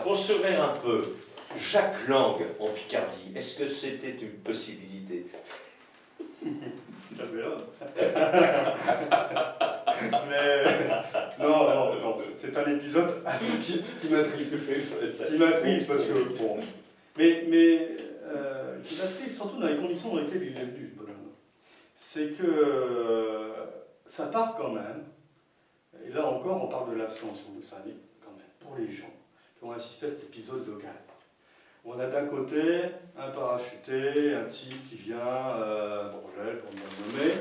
construire un peu Jacques Lang en Picardie, est-ce que c'était une possibilité? Mais non, c'est un épisode qui m'attriste. Qui m'attriste parce que, bon. Mais qui m'attriste surtout dans les conditions dans lesquelles il est venu, ce bonhomme. C'est que ça part quand même, et là encore on parle de l'abstention, de ça, mais quand même, pour les gens qui ont assisté à cet épisode local. On a d'un côté un parachuté, un type qui vient, Bourgel pour me nommer,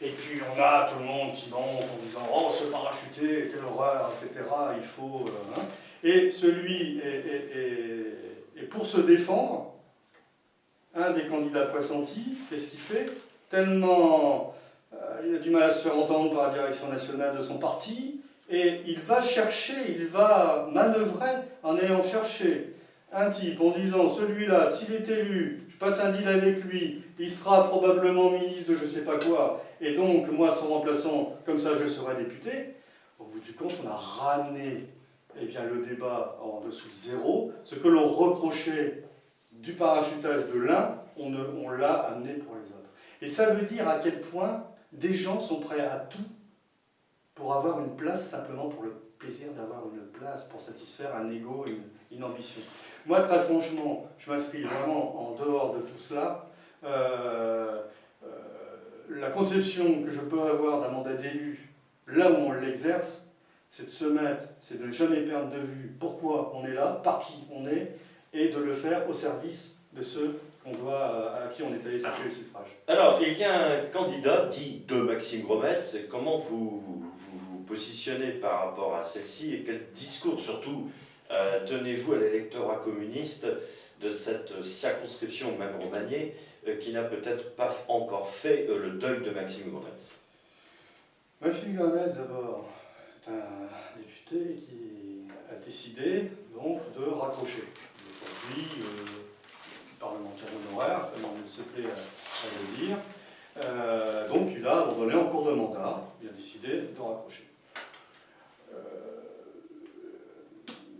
et puis on a tout le monde qui monte en disant « Oh, ce parachuté, quelle horreur, etc. Il faut... hein. » Et celui, et pour se défendre, un des candidats pressentis, qu'est-ce qu'il fait? Tellement il a du mal à se faire entendre par la direction nationale de son parti, et il va chercher, il va manœuvrer en allant chercher un type en disant celui-là, s'il est élu, je passe un deal avec lui, il sera probablement ministre de je sais pas quoi, et donc moi son remplaçant, comme ça je serai député. Au bout du compte, on a ramené eh bien, le débat en dessous de zéro. Ce que l'on reprochait du parachutage de l'un, on l'a amené pour les autres. Et ça veut dire à quel point des gens sont prêts à tout pour avoir une place, simplement pour le plaisir d'avoir une place, pour satisfaire un ego, une ambition. Moi, très franchement, je m'inscris vraiment en dehors de tout cela. La conception que je peux avoir d'un mandat d'élu, là où on l'exerce, c'est de se mettre, c'est de ne jamais perdre de vue pourquoi on est là, par qui on est, et de le faire au service de ceux à qui on est allé chercher le suffrage. Alors, il y a un candidat dit de Maxime Grometz. Comment vous positionnez par rapport à celle-ci et quel discours surtout tenez-vous à l'électorat communiste de cette circonscription, même remaniée, qui n'a peut-être pas encore fait le deuil de Maxime Grometz? Maxime Grometz, d'abord, c'est un député qui a décidé donc de raccrocher. Aujourd'hui, parlementaire honoraire, comme il se plaît à le dire. Donc il a abandonné en cours de mandat, il a décidé de raccrocher.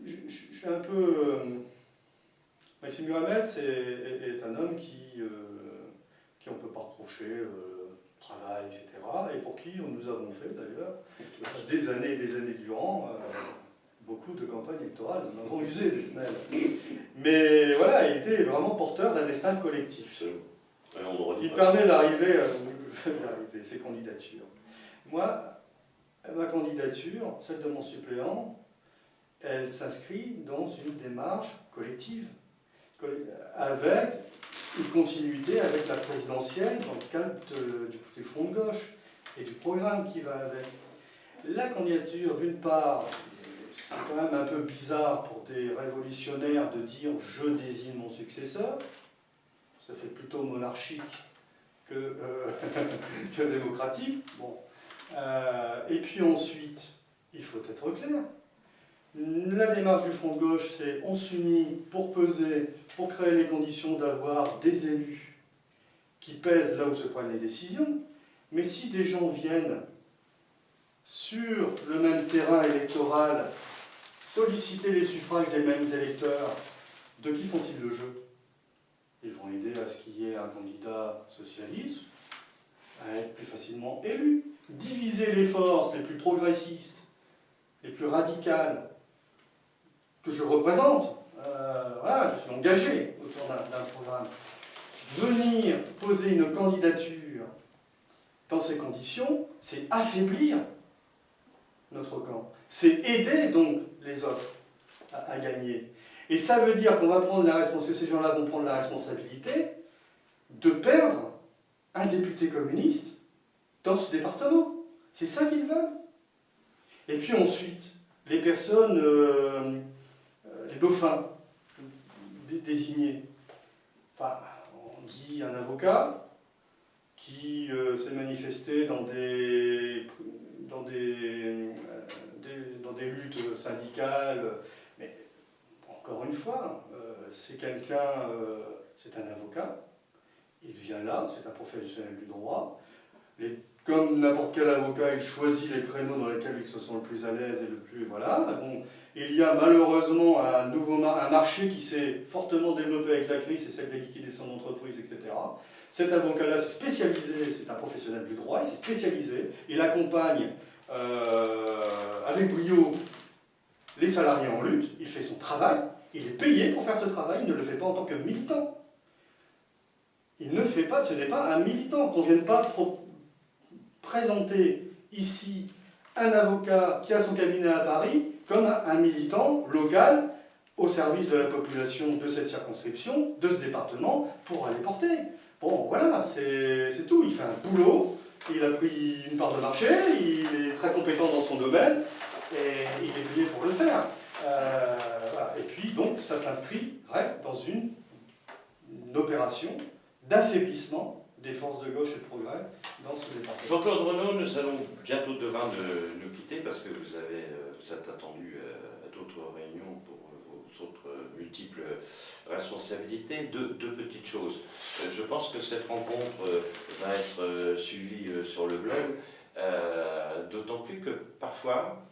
Je suis un peu... Maxime Grometz est un homme qui on ne peut pas reprocher travail, etc. Et pour qui nous avons fait d'ailleurs des années et des années durant beaucoup de campagnes électorales. Nous en avons usé des semelles. Mais voilà, il était vraiment porteur d'un destin collectif. Il permet d'arriver à ces candidatures. Moi, ma candidature, celle de mon suppléant, elle s'inscrit dans une démarche collective, avec une continuité avec la présidentielle dans le cadre du Front de gauche et du programme qui va avec. La candidature, d'une part, c'est quand même un peu bizarre pour des révolutionnaires de dire « je désigne mon successeur ». Ça fait plutôt monarchique que, que démocratique. Bon. Et puis ensuite, il faut être clair. La démarche du Front de gauche, c'est on s'unit pour peser, pour créer les conditions d'avoir des élus qui pèsent là où se prennent les décisions. Mais si des gens viennent sur le même terrain électoral solliciter les suffrages des mêmes électeurs, de qui font-ils le jeu? Ils vont aider à ce qu'il y ait un candidat socialiste, à être plus facilement élu. Diviser les forces les plus progressistes, les plus radicales, que je représente, voilà, je suis engagé autour d'un programme. Venir poser une candidature dans ces conditions, c'est affaiblir notre camp. C'est aider donc les autres à gagner. Et ça veut dire qu'on va prendre la responsabilité, que ces gens-là vont prendre la responsabilité de perdre un député communiste dans ce département. C'est ça qu'ils veulent. Et puis ensuite, les personnes, les dauphins désignés. Enfin, on dit un avocat qui s'est manifesté dans des luttes syndicales, mais encore une fois, c'est quelqu'un, c'est un avocat, il vient là, c'est un professionnel du droit, comme n'importe quel avocat, il choisit les créneaux dans lesquels il se sent le plus à l'aise et le plus... Voilà. Bon, il y a malheureusement un marché qui s'est fortement développé avec la crise, c'est celle des liquidations d'entreprise, etc. Cet avocat-là s'est spécialisé, c'est un professionnel du droit, il s'est spécialisé, il accompagne avec brio les salariés en lutte, il fait son travail, il est payé pour faire ce travail, il ne le fait pas en tant que militant. Il ne fait pas, ce n'est pas un militant, qu'on ne vienne pas présenter ici un avocat qui a son cabinet à Paris comme un militant local au service de la population de cette circonscription, de ce département, pour aller porter. Bon, voilà, c'est tout. Il fait un boulot, il a pris une part de marché, il est très compétent dans son domaine, et il est payé pour le faire. Voilà. Et puis, donc, ça s'inscrit dans une opération d'affaiblissement des forces de gauche et de progrès dans ce département. Jean-Claude Renaud, nous allons bientôt devoir nous quitter parce que vous êtes attendu à d'autres réunions pour vos autres multiples responsabilités. Deux petites choses. Je pense que cette rencontre va être suivie sur le blog, d'autant plus que parfois,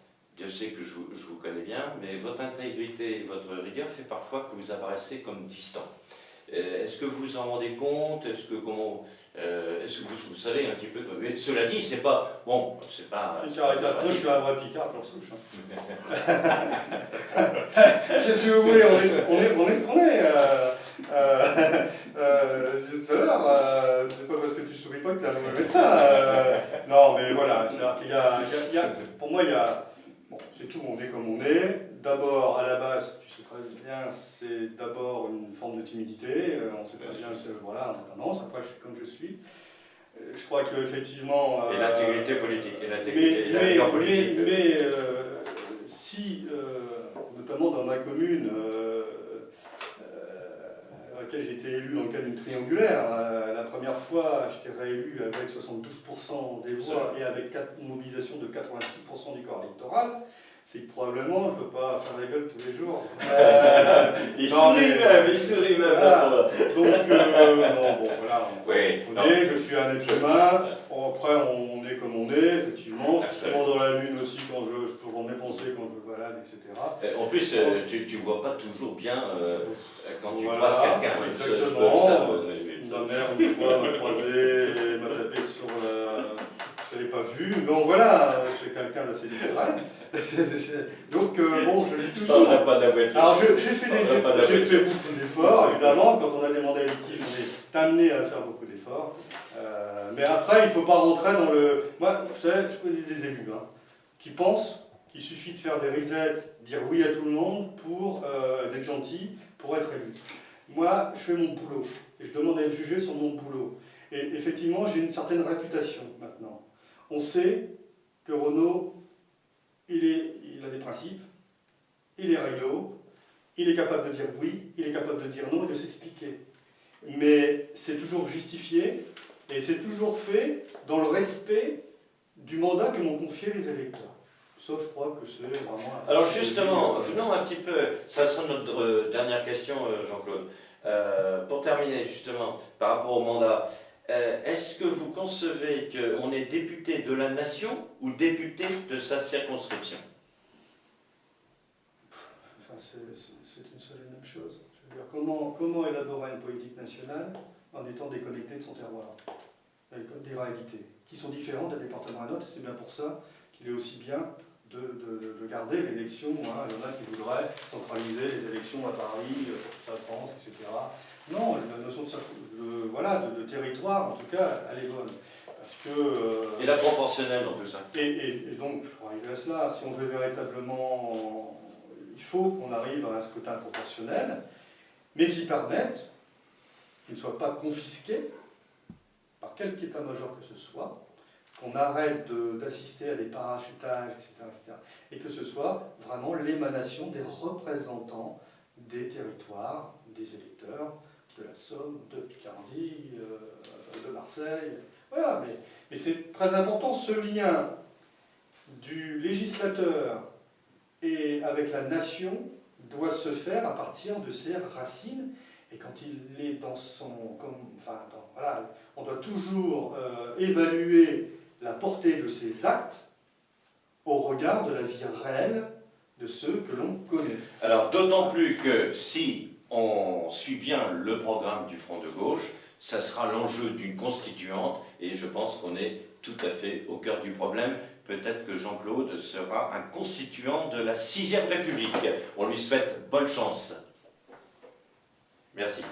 je sais que je vous connais bien, mais votre intégrité et votre rigueur fait parfois que vous apparaissez comme distant. Est-ce que vous vous en rendez compte? Est-ce que vous savez un petit peu? Mais cela dit, c'est pas bon, c'est pas. Moi, je suis un vrai Picard pour souche. Qu'est-ce que vous voulez? On est ce qu'on est. C'est pas parce que tu souris pas que tu es un mauvais médecin. Non, mais voilà. Pour moi, il y a. Bon, c'est tout. On est comme on est. D'abord, à la base, tu sais très bien, c'est d'abord une forme de timidité. On sait très bien, voilà, on a tendance. Après, je suis comme je suis. Je crois qu'effectivement... Et l'intégrité politique, et l'intégrité la rigueur politique. Mais si, notamment dans ma commune, à laquelle j'ai été élu dans le cadre d'une triangulaire, la première fois, j'étais réélu avec 72% des voix et avec une mobilisation de 86% du corps électoral, c'est que probablement, je ne peux pas faire la gueule tous les jours. Il sourit même. Voilà. Donc, bon, voilà. Oui, je suis un être humain. Bon, après, on est comme on est, effectivement. Je suis souvent dans la lune aussi quand pour mes pensées, quand je me balade, etc. En plus, tu ne vois pas toujours bien quand tu voilà, croises quelqu'un. Exactement. Ma mère, une fois, m'a croisé, m'a tapé sur la... Je ne l'ai pas vu, donc voilà, c'est quelqu'un d'assez distrait. Donc, bon, je le dis toujours. Alors, j'ai fait beaucoup d'efforts, évidemment. Quand on a des mandats électifs, on est amené à faire beaucoup d'efforts. Mais après, il ne faut pas rentrer dans le... Moi, vous savez, je connais des élus qui pensent qu'il suffit de faire des resets, dire oui à tout le monde pour d'être gentil, pour être élu. Moi, je fais mon boulot et je demande à être jugé sur mon boulot. Et effectivement, j'ai une certaine réputation maintenant. On sait que Renaud, il a des principes, il est réglo, il est capable de dire oui, il est capable de dire non et de s'expliquer. Mais c'est toujours justifié et c'est toujours fait dans le respect du mandat que m'ont confié les électeurs. Ça, je crois que c'est vraiment... Alors justement, venons un petit peu, ça sera notre dernière question, Jean-Claude. Pour terminer justement, par rapport au mandat, est-ce que vous concevez qu'on est député de la nation ou député de sa circonscription? Enfin, c'est une seule et même chose. Je veux dire, comment élaborer une politique nationale en étant déconnecté de son terroir, des réalités, qui sont différentes d'un département à un autre, et c'est bien pour ça qu'il est aussi bien de garder l'élection. Il y en a qui voudraient centraliser les élections à Paris, pour toute la France, etc. Non, la notion de territoire, en tout cas, elle est bonne. Parce que, et la proportionnelle dans tout ça. Et donc, pour arriver à cela, si on veut véritablement... Il faut qu'on arrive à un scrutin proportionnel, mais qui permette qu'il ne soit pas confisqué par quelque état-major que ce soit, qu'on arrête d'assister à des parachutages, etc., et que ce soit vraiment l'émanation des représentants des territoires, des électeurs, de la Somme, de Picardie, de Marseille. Voilà, mais c'est très important, ce lien du législateur et avec la nation doit se faire à partir de ses racines. Et quand il est dans son... voilà, on doit toujours évaluer la portée de ses actes au regard de la vie réelle de ceux que l'on connaît. Alors, d'autant plus que si on suit bien le programme du Front de gauche, ça sera l'enjeu d'une constituante, et je pense qu'on est tout à fait au cœur du problème. Peut-être que Jean-Claude sera un constituant de la 6e République. On lui souhaite bonne chance. Merci.